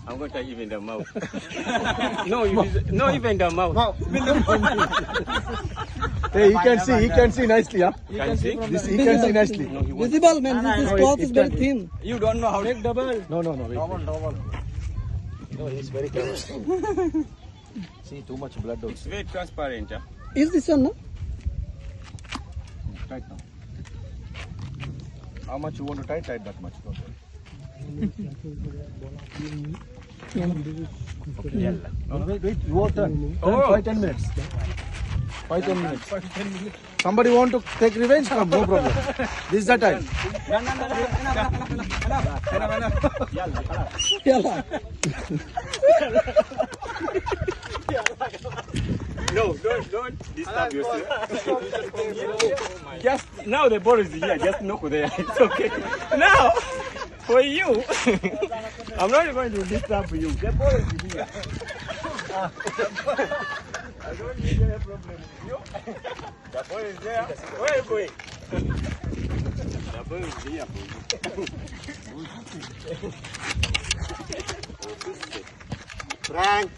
I'm going to even the mouth. No, even the mouth. Hey, he can see nicely, huh? Can see? He can see nicely. Visible, man. This cloth is very thin. You don't know how to double. No, wait. Double. No, he's very clever. See, too much blood It's very transparent. Huh? Is this one, no? Tight now. How much you want to tight that much. Yeah. Wait, your turn. 5-10 minutes. 5-10 minutes. Somebody want to take revenge? Come, no problem. This is the time. Yalla. No, don't disturb yourself. Just now the ball is here. Just knock there. It's okay. Now, for you, I'm not going to disturb you. The ball is here. I don't need any problem with you. The ball is there. Where are you going? The ball is here for you. Frank.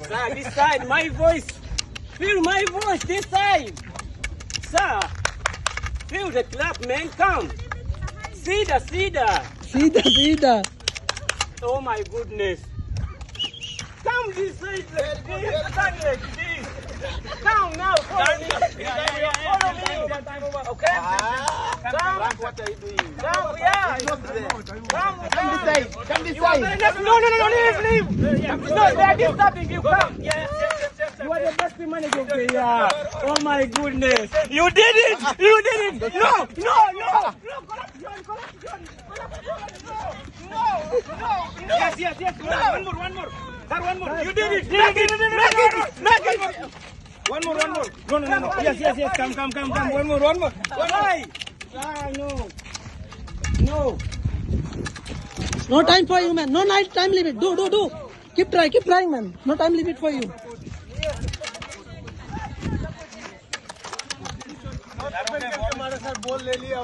Sir, this side, my voice. Feel my voice, this side. Sir, feel the clap, man. Come. Cedar. Sida. Oh my goodness. Come this side like this. Stand like this. Come now. Follow me. Follow me. Okay? Come. What are you doing? Come, yeah. Come this side. Come this side. No, leave. No, they are disturbing you. Come. Yes. You are the best manager of the year. Oh my goodness. You did it. No. Yes. One more. Sir, one more. You did it. Make it. One more. No. Yes. Come. One more. Why? No. No time for you, man. No night time limit. Do. Keep trying, man. No time limit for you. Ball ले लिया